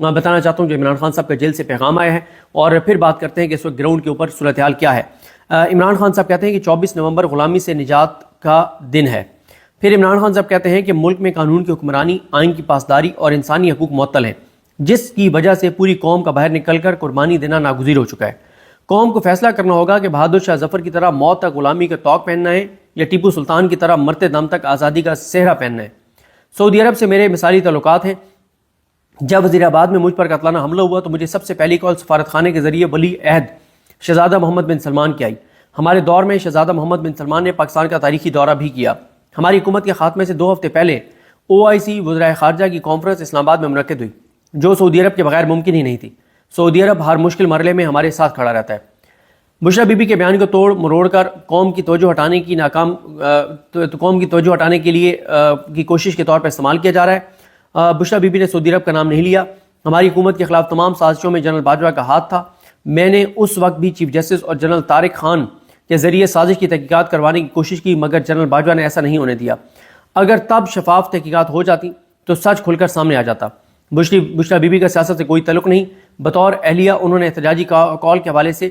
بتانا چاہتا ہوں جو عمران خان صاحب کا جیل سے پیغام آیا ہے، اور پھر بات کرتے ہیں کہ اس وقت گراؤنڈ کے اوپر صورتحال کیا ہے۔ عمران خان صاحب کہتے ہیں کہ 24 نومبر غلامی سے نجات کا دن ہے۔ پھر عمران خان صاحب کہتے ہیں کہ ملک میں قانون کی حکمرانی، آئین کی پاسداری اور انسانی حقوق معطل ہیں، جس کی وجہ سے پوری قوم کا باہر نکل کر قربانی دینا ناگزیر ہو چکا ہے۔ قوم کو فیصلہ کرنا ہوگا کہ بہادر شاہ ظفر کی طرح موت تک غلامی کا طوق پہننا ہے یا ٹیپو سلطان کی طرح مرتے دم تک آزادی کا صحرا پہننا ہے۔ سعودی عرب سے میرے مثالی تعلقات ہیں۔ جب وزیر آباد میں مجھ پر قاتلانہ حملہ ہوا تو مجھے سب سے پہلی کال سفارت خانے کے ذریعے ولی عہد شہزادہ محمد بن سلمان کی آئی۔ ہمارے دور میں شہزادہ محمد بن سلمان نے پاکستان کا تاریخی دورہ بھی کیا۔ ہماری حکومت کے خاتمے سے 2 ہفتے پہلے OIC وزرائے خارجہ کی کانفرنس اسلام آباد میں منعقد ہوئی، جو سعودی عرب کے بغیر ممکن ہی نہیں تھی۔ سعودی عرب ہر مشکل مرحلے میں ہمارے ساتھ کھڑا رہتا ہے۔ بشرا بی بی کے بیان کو توڑ مروڑ کر قوم کی توجہ ہٹانے کے لیے کی کوشش کے طور پر استعمال کیا جا رہا ہے۔ بشرا بی بی نے سعودی عرب کا نام نہیں لیا۔ ہماری حکومت کے خلاف تمام سازشوں میں جنرل باجوہ کا ہاتھ تھا۔ میں نے اس وقت بھی چیف جسٹس اور جنرل طارق خان کے ذریعے سازش کی تحقیقات کروانے کی کوشش کی، مگر جنرل باجوہ نے ایسا نہیں ہونے دیا۔ اگر تب شفاف تحقیقات ہو جاتی تو سچ کھل کر سامنے آ جاتا۔ بشرا بی بی کا سیاست سے کوئی تعلق نہیں۔ بطور اہلیہ انہوں نے احتجاجی کال کے حوالے سے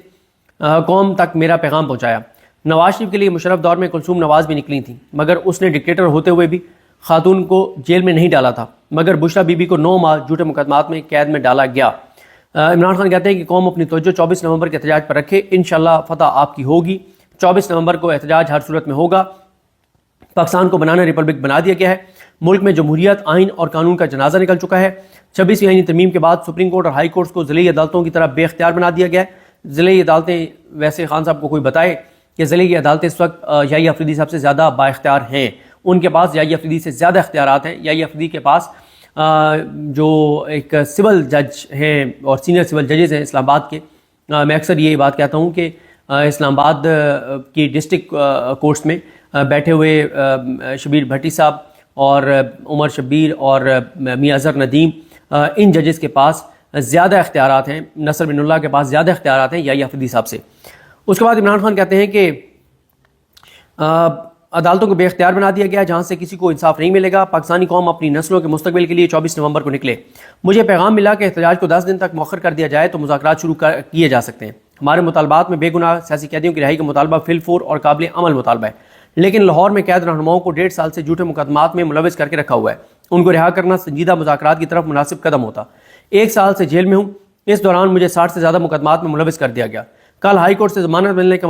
قوم تک میرا پیغام پہنچایا۔ نواز شریف کے لیے مشرف دور میں کلثوم نواز بھی نکلی تھیں، مگر اس نے ڈکٹیٹر ہوتے ہوئے بھی خاتون کو جیل میں نہیں ڈالا تھا، مگر بشرا بی بی کو 9 ماہ جھوٹے مقدمات میں قید میں ڈالا گیا۔ عمران خان کہتے ہیں کہ قوم اپنی توجہ 24 نومبر کے احتجاج پر رکھے، انشاءاللہ فتح آپ کی ہوگی۔ 24 نومبر کو احتجاج ہر صورت میں ہوگا۔ پاکستان کو بنانا ریپبلک بنا دیا گیا ہے۔ ملک میں جمہوریت، آئین اور قانون کا جنازہ نکل چکا ہے۔ 26ویں آئینی ترمیم کے بعد سپریم کورٹ اور ہائی کورٹس کو ضلعی عدالتوں کی طرح بے اختیار بنا دیا گیا ہے۔ ضلعی عدالتیں، ویسے خان صاحب کو کوئی بتائے کہ ضلعی عدالتیں اس وقت یحییٰ آفریدی صاحب سے زیادہ با اختیار ہیں، ان کے پاس یحییٰ آفریدی سے زیادہ اختیارات ہیں۔ یحییٰ آفریدی کے پاس جو ایک سول جج ہیں اور سینئر سول ججز ہیں اسلام آباد کے، میں اکثر یہ بات کہتا ہوں کہ اسلام آباد کی ڈسٹرکٹ کورٹس میں بیٹھے ہوئے شبیر بھٹی صاحب اور عمر شبیر اور میاں اظہر ندیم، ان ججز کے پاس زیادہ اختیارات ہیں، نصر بن اللہ کے پاس زیادہ اختیارات ہیں یحییٰ آفریدی صاحب سے۔ اس کے بعد عمران خان کہتے ہیں کہ عدالتوں کو بے اختیار بنا دیا گیا، جہاں سے کسی کو انصاف نہیں ملے گا۔ پاکستانی قوم اپنی نسلوں کے مستقبل کے لیے 24 نومبر کو نکلے۔ مجھے پیغام ملا کہ احتجاج کو 10 دن تک مؤخر کر دیا جائے تو مذاکرات شروع کیے جا سکتے ہیں۔ ہمارے مطالبات میں بے گناہ سیاسی قیدیوں کی رہائی کا مطالبہ فی الفور اور قابل عمل مطالبہ ہے، لیکن لاہور میں قید رہنماؤں کو 1.5 سال سے جھوٹے مقدمات میں ملوث کر کے رکھا ہوا ہے۔ ان کو رہا کرنا سنجیدہ مذاکرات کی طرف مناسب قدم ہوتا۔ 1 سال سے جیل میں ہوں، اس دوران مجھے 60 سے زیادہ مقدمات میں ملوث کر دیا گیا۔ کل ہائی کورٹ سے ضمانت ملنے کے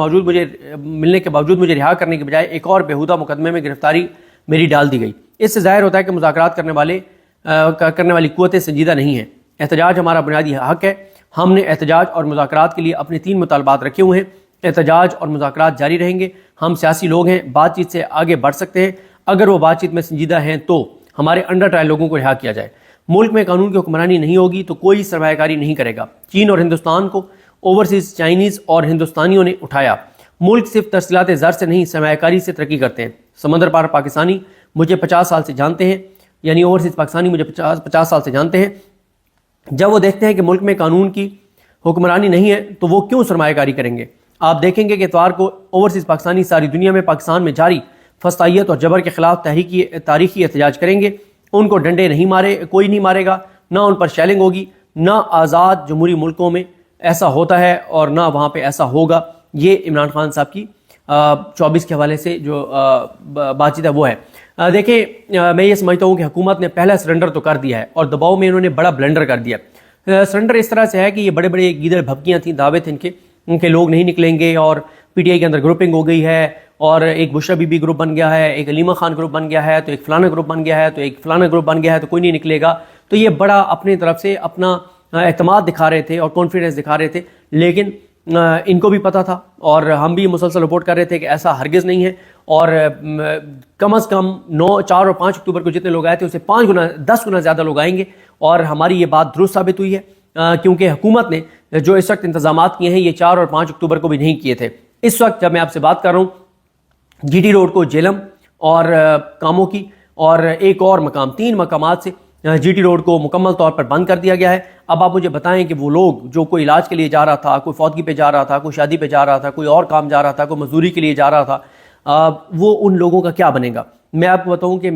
باوجود مجھے رہا کرنے کے بجائے ایک اور بیہودہ مقدمے میں گرفتاری میری ڈال دی گئی۔ اس سے ظاہر ہوتا ہے کہ مذاکرات کرنے والی قوتیں سنجیدہ نہیں ہیں۔ احتجاج ہمارا بنیادی حق ہے۔ ہم نے احتجاج اور مذاکرات کے لیے اپنے 3 مطالبات رکھے ہوئے ہیں۔ احتجاج اور مذاکرات جاری رہیں گے۔ ہم سیاسی لوگ ہیں، بات چیت سے آگے بڑھ سکتے ہیں۔ اگر وہ بات چیت میں سنجیدہ ہیں تو ہمارے انڈر ٹرائل لوگوں کو رہا کیا جائے۔ ملک میں قانون کی حکمرانی نہیں ہوگی تو کوئی سرمایہ کاری نہیں کرے گا۔ چین اور ہندوستان کو اوورسیز چائنیز اور ہندوستانیوں نے اٹھایا۔ ملک صرف ترسیلات زر سے نہیں سرمایہ کاری سے ترقی کرتے ہیں۔ سمندر پار پاکستانی مجھے 50 سال سے جانتے ہیں، یعنی اوورسیز پاکستانی مجھے 50 سال سے جانتے ہیں۔ جب وہ دیکھتے ہیں کہ ملک میں قانون کی حکمرانی نہیں ہے تو وہ کیوں سرمایہ کاری کریں گے؟ آپ دیکھیں گے کہ اتوار کو اوورسیز پاکستانی ساری دنیا میں پاکستان میں جاری فسطائیت اور جبر کے خلاف تاریخی احتجاج کریں گے۔ ان کو ڈنڈے کوئی نہیں مارے گا، نہ ان پر شیلنگ ہوگی، نہ آزاد جمہوری ملکوں میں ایسا ہوتا ہے اور نہ وہاں پہ ایسا ہوگا۔ یہ عمران خان صاحب کی 24 کے حوالے سے جو بات چیت ہے وہ ہے۔ دیکھیں، میں یہ سمجھتا ہوں کہ حکومت نے پہلا سرنڈر تو کر دیا ہے اور دباؤ میں انہوں نے بڑا بلنڈر کر دیا۔ سرنڈر اس طرح سے ہے کہ یہ بڑے بڑے گیدڑ بھبکیاں تھیں، دعوے تھے ان کے لوگ نہیں نکلیں گے، اور پی ٹی آئی کے اندر گروپنگ ہو گئی ہے، اور ایک بشرا بی بی گروپ بن گیا ہے، ایک علیمہ خان گروپ بن گیا ہے، تو ایک فلانا گروپ بن گیا ہے، تو ایک فلانا گروپ بن گیا ہے، تو کوئی نہیں نکلے گا۔ تو یہ بڑا اپنی طرف سے اپنا اعتماد دکھا رہے تھے اور کانفیڈنس دکھا رہے تھے، لیکن ان کو بھی پتہ تھا اور ہم بھی مسلسل رپورٹ کر رہے تھے کہ ایسا ہرگز نہیں ہے۔ اور کم از کم 4 اور 5 اکتوبر کو جتنے لوگ آئے تھے اسے 10 گنا زیادہ لوگ آئیں گے، اور ہماری یہ بات درست ثابت ہوئی ہے، کیونکہ حکومت نے جو اس وقت انتظامات کیے ہیں یہ 4 اور 5 اکتوبر کو بھی نہیں کیے تھے۔ اس وقت جب میں آپ سے بات کر رہا ہوں، جی ٹی روڈ کو جیلم اور کاموں کی اور ایک اور مقام، 3 مقامات سے جی ٹی روڈ کو مکمل طور پر بند کر دیا گیا ہے۔ اب آپ مجھے بتائیں کہ وہ لوگ جو کوئی علاج کے لیے جا رہا تھا، کوئی فوتگی پہ جا رہا تھا، کوئی شادی پہ جا رہا تھا، کوئی اور کام جا رہا تھا، کوئی مزدوری کے لیے جا رہا تھا، وہ ان لوگوں کا کیا بنے گا؟ میں آپ کو بتاؤں کہ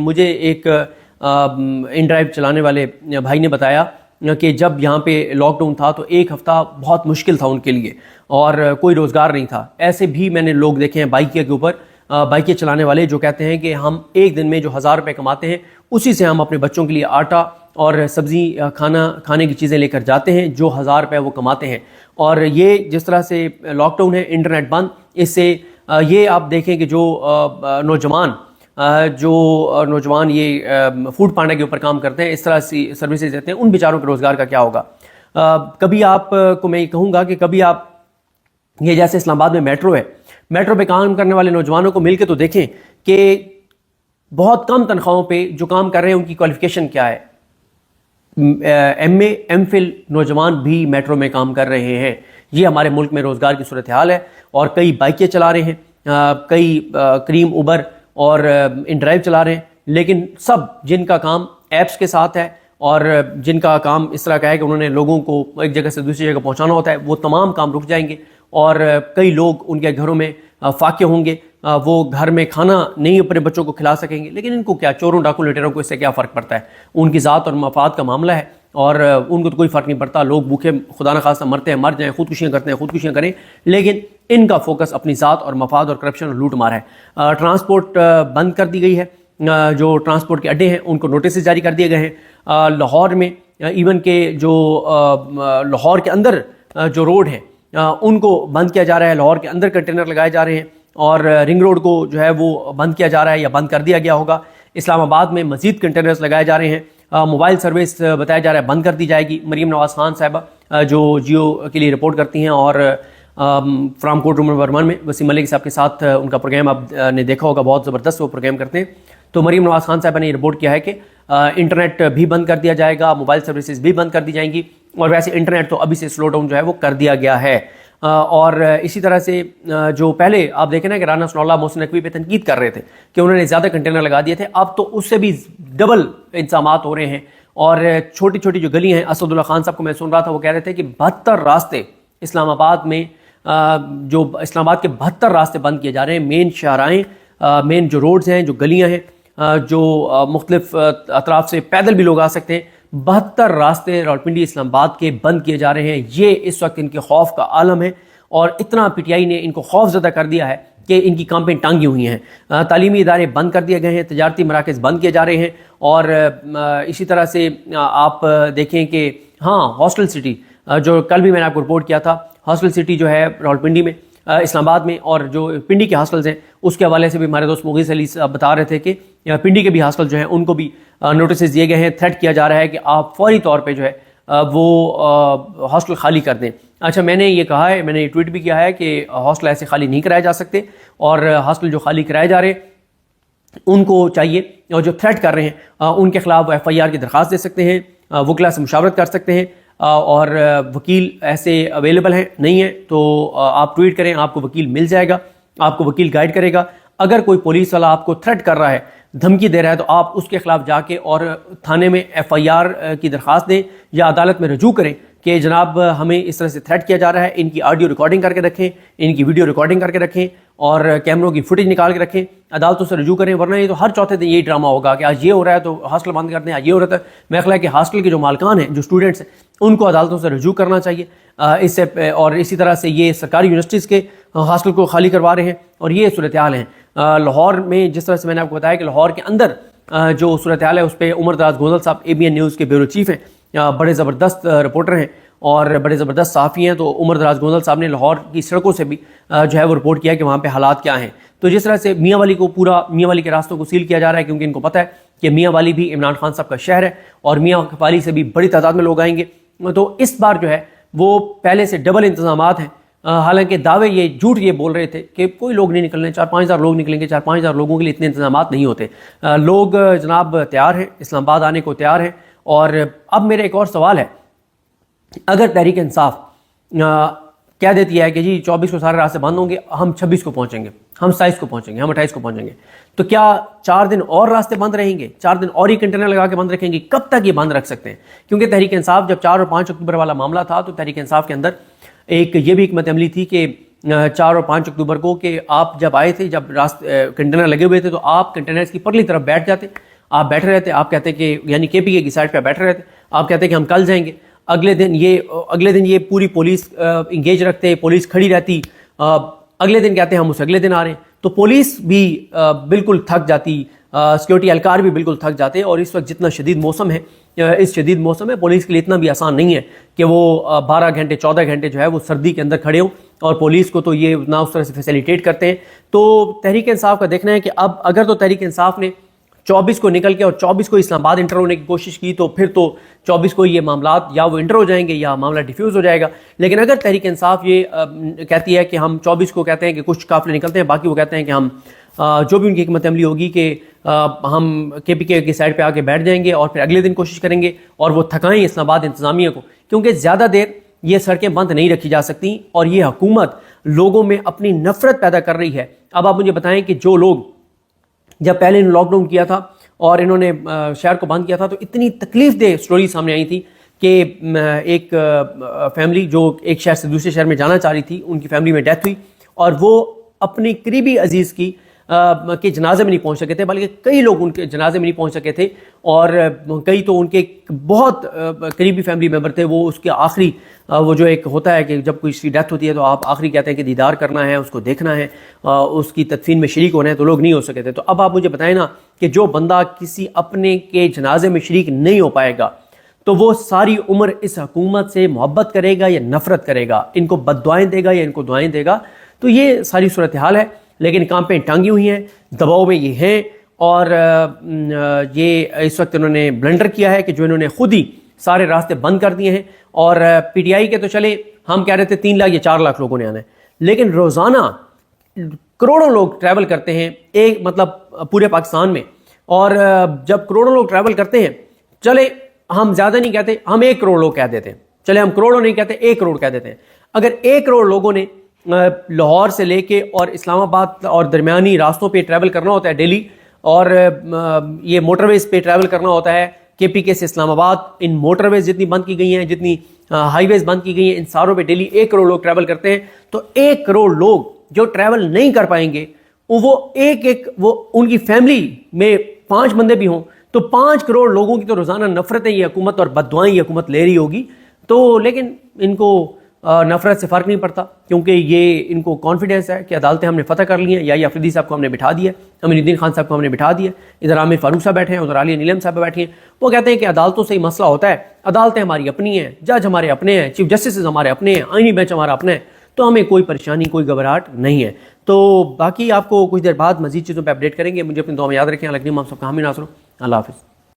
مجھے ایک ان ڈرائیو چلانے والے بھائی نے بتایا کہ جب یہاں پہ لاک ڈاؤن تھا تو ایک ہفتہ بہت مشکل تھا ان کے لیے اور کوئی روزگار نہیں تھا. ایسے بھی میں نے لوگ دیکھے ہیں بائکیا کے اوپر بائکیں چلانے والے جو کہتے ہیں کہ ہم ایک دن میں جو 1000 روپے کماتے ہیں اسی سے ہم اپنے بچوں کے لیے آٹا اور سبزی کھانے کی چیزیں لے کر جاتے ہیں جو 1000 روپے وہ کماتے ہیں. اور یہ جس طرح سے لاک ڈاؤن ہے, انٹرنیٹ بند, اس سے یہ آپ دیکھیں کہ جو نوجوان یہ فوڈ پانڈا کے اوپر کام کرتے ہیں, اس طرح سے سروسز دیتے ہیں, ان بیچاروں کے روزگار کا کیا ہوگا. کبھی آپ کو میں یہ کہوں گا کہ کبھی آپ یہ جیسے اسلام آباد میں میٹرو ہے, میٹرو پہ کام کرنے والے نوجوانوں کو مل کے تو دیکھیں کہ بہت کم تنخواہوں پہ جو کام کر رہے ہیں ان کی کوالیفیکیشن کیا ہے. ایم اے ایم فل نوجوان بھی میٹرو میں کام کر رہے ہیں. یہ ہمارے ملک میں روزگار کی صورتحال ہے. اور کئی بائکیں چلا رہے ہیں, کئی کریم اوبر اور ان ڈرائیو چلا رہے ہیں, لیکن سب جن کا کام ایپس کے ساتھ ہے اور جن کا کام اس طرح کا ہے کہ انہوں نے لوگوں کو ایک جگہ سے دوسری جگہ پہنچانا ہوتا ہے, وہ تمام کام رک جائیں گے. اور کئی لوگ ان کے گھروں میں فاقے ہوں گے, وہ گھر میں کھانا نہیں اپنے بچوں کو کھلا سکیں گے. لیکن ان کو کیا, چوروں ڈاکو لٹیروں کو اس سے کیا فرق پڑتا ہے؟ ان کی ذات اور مفاد کا معاملہ ہے اور ان کو تو کوئی فرق نہیں پڑتا. لوگ بھوکے خدا نخواستہ مرتے ہیں, مر جائیں, خودکشیاں کرتے ہیں, خودکشیاں کریں, لیکن ان کا فوکس اپنی ذات اور مفاد اور کرپشن اور لوٹ مار ہے. ٹرانسپورٹ بند کر دی گئی ہے. جو ٹرانسپورٹ کے اڈے ہیں ان کو نوٹسز جاری کر دیے گئے ہیں. لاہور میں ایون کہ جو لاہور کے اندر جو روڈ ہیں ان کو بند کیا جا رہا ہے. لاہور کے اندر کنٹینر لگائے جا رہے ہیں اور رنگ روڈ کو جو ہے وہ بند کیا جا رہا ہے یا بند کر دیا گیا ہوگا. اسلام آباد میں مزید کنٹینرز لگائے جا رہے ہیں. موبائل سروس بتایا جا رہا ہے بند کر دی جائے گی. مریم نواز خان صاحبہ جو جیو کے لیے رپورٹ کرتی ہیں اور فرام کوٹ روم نمبر 1 میں وسیم ملک صاحب کے ساتھ ان کا پروگرام آپ نے دیکھا ہوگا, بہت زبردست وہ پروگرام کرتے ہیں. تو مریم نواز خان صاحبہ نے یہ رپورٹ کیا ہے کہ انٹرنیٹ بھی بند کر دیا جائے گا, موبائل سروسز بھی بند کر دی جائیں گی. اور ویسے انٹرنیٹ تو ابھی سے سلو ڈاؤن جو ہے وہ کر دیا گیا ہے. اور اسی طرح سے جو پہلے آپ دیکھیں نا کہ رانا ثناء اللہ محسن نقوی پہ تنقید کر رہے تھے کہ انہوں نے زیادہ کنٹینر لگا دیے تھے, اب تو اس سے بھی ڈبل انتظامات ہو رہے ہیں. اور چھوٹی چھوٹی جو گلی ہیں, اسد اللہ خان صاحب کو میں سن رہا تھا, وہ کہہ رہے تھے کہ 72 راستے اسلام آباد میں, جو اسلام آباد کے 72 راستے بند کیے جا رہے ہیں. مین شاہراہیں, مین جو روڈز ہیں, جو گلیاں ہیں, جو مختلف اطراف سے پیدل بھی لوگ آ سکتے ہیں, 72 راستے راولپنڈی اسلام آباد کے بند کیے جا رہے ہیں. یہ اس وقت ان کے خوف کا عالم ہے اور اتنا پی ٹی آئی نے ان کو خوف زدہ کر دیا ہے کہ ان کی کامپیں ٹانگی ہوئی ہیں. تعلیمی ادارے بند کر دیے گئے ہیں, تجارتی مراکز بند کیے جا رہے ہیں. اور اسی طرح سے آپ دیکھیں کہ ہاں ہاسٹل سٹی, جو کل بھی میں نے آپ کو رپورٹ کیا تھا, ہاسٹل سٹی جو ہے راولپنڈی میں, اسلام آباد میں, اور جو پنڈی کے ہاسٹلز ہیں اس کے حوالے سے بھی ہمارے دوست مغیث علی صاحب بتا رہے تھے کہ پنڈی کے بھی ہاسٹل جو ہیں ان کو بھی نوٹسز دیے گئے ہیں. تھریٹ کیا جا رہا ہے کہ آپ فوری طور پہ جو ہے وہ ہاسٹل خالی کر دیں. اچھا, میں نے یہ کہا ہے, میں نے یہ ٹویٹ بھی کیا ہے کہ ہاسٹل ایسے خالی نہیں کرائے جا سکتے, اور ہاسٹل جو خالی کرائے جا رہے ہیں ان کو چاہیے, اور جو تھریٹ کر رہے ہیں ان کے خلاف ایف آئی آر کی درخواست دے سکتے ہیں, وکلا سے مشاورت کر سکتے ہیں, اور وکیل ایسے اویلیبل ہیں, نہیں ہیں تو آپ ٹویٹ کریں, آپ کو وکیل مل جائے گا, آپ کو وکیل گائیڈ کرے گا. اگر کوئی پولیس والا آپ کو تھریٹ کر رہا ہے, دھمکی دے رہا ہے, تو آپ اس کے خلاف جا کے اور تھانے میں ایف آئی آر کی درخواست دیں یا عدالت میں رجوع کریں کہ جناب ہمیں اس طرح سے تھریٹ کیا جا رہا ہے. ان کی آڈیو ریکارڈنگ کر کے رکھیں, ان کی ویڈیو ریکارڈنگ کر کے رکھیں, اور کیمروں کی فوٹیج نکال کے رکھیں, عدالتوں سے رجوع کریں, ورنہ یہ تو ہر چوتھے دن یہی ڈرامہ ہوگا کہ آج یہ ہو رہا ہے تو ہاسٹل بند کر دیں, آج یہ ہو رہا ہے. میرا خیال ہے کہ ہاسٹل کے جو مالکان ہیں, جو اسٹوڈنٹس ہیں, ان کو عدالتوں سے رجوع کرنا چاہیے اس سے. اور اسی طرح سے یہ سرکاری یونیورسٹیز کے ہاسٹل کو خالی کروا رہے ہیں, اور یہ صورتحال ہیں. لاہور میں جس طرح سے میں نے آپ کو بتایا کہ لاہور کے اندر جو صورتحال ہے اس پہ عمر دراز گوزل صاحب اے بی این نیوز کے بیورو چیف ہیں, بڑے زبردست رپورٹر ہیں اور بڑے زبردست صحافی ہیں. تو عمر دراز گوزل صاحب نے لاہور کی سڑکوں سے بھی جو ہے وہ رپورٹ کیا کہ وہاں پہ حالات کیا ہیں. تو جس طرح سے میاں والی کو پورا میاں والی کے راستوں کو سیل کیا جا رہا ہے, کیونکہ ان کو پتہ ہے کہ میاں والی بھی عمران خان صاحب کا شہر ہے اور میاں والی سے بھی بڑی تعداد میں لوگ آئیں گے. تو اس بار جو ہے وہ پہلے سے ڈبل انتظامات ہیں. حالانکہ دعوے یہ جھوٹ یہ بول رہے تھے کہ کوئی لوگ نہیں نکلنے, 4-5 ہزار لوگ نکلیں گے, 4-5 ہزار لوگوں کے لیے اتنے انتظامات نہیں ہوتے. لوگ جناب تیار ہیں, اسلام آباد آنے کو تیار ہیں. اور اب میرا ایک اور سوال ہے, اگر تحریک انصاف کہہ دیتی ہے کہ جی 24 کو سارے راستے بند ہوں گے, ہم 26 کو پہنچیں گے, ہم 27 کو پہنچیں گے, ہم 28 کو پہنچیں گے, تو کیا 4 دن اور راستے بند رہیں گے, 4 دن اور ہی کنٹینر لگا کے بند رکھیں گے؟ کب تک یہ بند رکھ سکتے ہیں؟ کیونکہ تحریک انصاف جب 4 اور 5 اکتوبر والا معاملہ تھا تو تحریک انصاف کے اندر ایک یہ بھی حکمت عملی تھی کہ 4 اور 5 اکتوبر کو کہ آپ جب آئے تھے, جب کنٹینر لگے ہوئے تھے, تو آپ کنٹینرز کی پرلی طرف بیٹھ جاتے, آپ بیٹھے رہتے, آپ کہتے کہ یعنی کے پی کے کی سائڈ پہ بیٹھے رہتے, آپ کہتے ہیں کہ ہم کل جائیں گے، اگلے دن یہ پوری پولیس انگیج رکھتے، پولیس کھڑی رہتی، اگلے دن کہتے ہیں ہم اس اگلے دن آ رہے ہیں، تو پولیس بھی بالکل تھک جاتی، سیکورٹی اہلکار بھی بالکل تھک جاتے. اور اس وقت جتنا شدید موسم ہے، اس شدید موسم میں پولیس کے لیے اتنا بھی آسان نہیں ہے کہ وہ 12 گھنٹے 14 گھنٹے جو ہے وہ سردی کے اندر کھڑے ہوں، اور پولیس کو تو یہ نہ اس طرح سے فیسیلیٹیٹ کرتے ہیں. تو تحریک انصاف کا دیکھنا ہے کہ اب اگر تو تحریک انصاف نے 24 کو نکل کے اور 24 کو اسلام آباد انٹر ہونے کی کوشش کی، تو پھر تو 24 کو یہ معاملات یا وہ انٹر ہو جائیں گے یا معاملہ ڈیفیوز ہو جائے گا. لیکن اگر تحریک انصاف یہ کہتی ہے کہ ہم 24 کو کہتے ہیں کہ کچھ قافلے نکلتے ہیں، باقی وہ کہتے ہیں کہ ہم جو بھی ان کی حکمت عملی ہوگی کہ ہم کے پی کے کی سائڈ پہ آ کے بیٹھ جائیں گے اور پھر اگلے دن کوشش کریں گے اور وہ تھکائیں اسلام آباد انتظامیہ کو، کیونکہ زیادہ دیر یہ سڑکیں بند نہیں رکھی جا سکتی اور یہ حکومت لوگوں میں اپنی نفرت پیدا کر رہی ہے. اب آپ مجھے بتائیں کہ جو لوگ جب پہلے انہوں نے لاک ڈاؤن کیا تھا اور انہوں نے شہر کو بند کیا تھا، تو اتنی تکلیف دہ سٹوری سامنے آئی تھی کہ ایک فیملی جو ایک شہر سے دوسرے شہر میں جانا چاہ رہی تھی، ان کی فیملی میں ڈیتھ ہوئی اور وہ اپنی قریبی عزیز کی کے جنازے میں نہیں پہنچ سکے تھے، بلکہ کئی لوگ ان کے جنازے میں نہیں پہنچ سکے تھے، اور کئی تو ان کے بہت قریبی فیملی ممبر تھے، وہ اس کے آخری وہ جو ایک ہوتا ہے کہ جب کوئی اس کی ڈیتھ ہوتی ہے تو آپ آخری کہتے ہیں کہ دیدار کرنا ہے، اس کو دیکھنا ہے، اس کی تدفین میں شریک ہونا ہے، تو لوگ نہیں ہو سکے تھے. تو اب آپ مجھے بتائیں نا کہ جو بندہ کسی اپنے کے جنازے میں شریک نہیں ہو پائے گا تو وہ ساری عمر اس حکومت سے محبت کرے گا یا نفرت کرے گا، ان کو بد دعائیں دے گا یا ان کو دعائیں دے گا. تو یہ ساری صورتحال ہے. لیکن کانپیں ٹانگی ہوئی ہیں، دباؤ میں یہ ہیں، اور یہ اس وقت انہوں نے بلنڈر کیا ہے کہ جو انہوں نے خود ہی سارے راستے بند کر دیے ہیں. اور پی ٹی آئی کے تو چلے ہم کہہ رہے تھے 3 لاکھ یا 4 لاکھ لوگوں نے آنا ہے، لیکن روزانہ کروڑوں لوگ ٹریول کرتے ہیں ایک مطلب پورے پاکستان میں. اور جب کروڑوں لوگ ٹریول کرتے ہیں، چلے ہم زیادہ نہیں کہتے، ہم 1 کروڑ لوگ کہہ دیتے ہیں، چلے ہم کروڑوں نہیں کہتے 1 کروڑ کہہ دیتے ہیں. اگر 1 کروڑ لوگوں نے لاہور سے لے کے اور اسلام آباد اور درمیانی راستوں پہ ٹریول کرنا ہوتا ہے ڈیلی، اور یہ موٹر ویز پہ ٹریول کرنا ہوتا ہے کے پی کے سے اسلام آباد، ان موٹر ویز جتنی بند کی گئی ہیں، جتنی ہائی ویز بند کی گئی ہیں، ان ساروں پہ ڈیلی 1 کروڑ لوگ ٹریول کرتے ہیں. تو 1 کروڑ لوگ جو ٹریول نہیں کر پائیں گے، وہ وہ ان کی فیملی میں 5 بندے بھی ہوں تو 5 کروڑ لوگوں کی تو روزانہ نفرتیں یہ حکومت اور بد دعائیں یہ حکومت لے رہی ہوگی. تو لیکن ان کو نفرت سے فرق نہیں پڑتا، کیونکہ یہ ان کو کانفیڈنس ہے کہ عدالتیں ہم نے فتح کر لی ہیں. یا افریدی صاحب کو ہم نے بٹھا دیا، امین الدین خان صاحب کو ہم نے بٹھا دیا، ادھر عامر فاروق صاحب بیٹھے ہیں، ادھر عالیہ نیلم صاحب بیٹھے ہیں. وہ کہتے ہیں کہ عدالتوں سے ہی مسئلہ ہوتا ہے، عدالتیں ہماری اپنی ہیں، جج ہمارے اپنے ہیں، چیف جسٹس ہمارے اپنے ہیں، آئینی بینچ ہمارا اپنا ہے، تو ہمیں کوئی پریشانی کوئی گھبراہٹ نہیں ہے. تو باقی آپ کو کچھ دیر بعد مزید چیزوں پہ اپڈیٹ کریں گے. مجھے اپنی دعا میں یاد رکھیں. اللہ کے نام سب کا حامی ناصر ہوں. اللہ حافظ.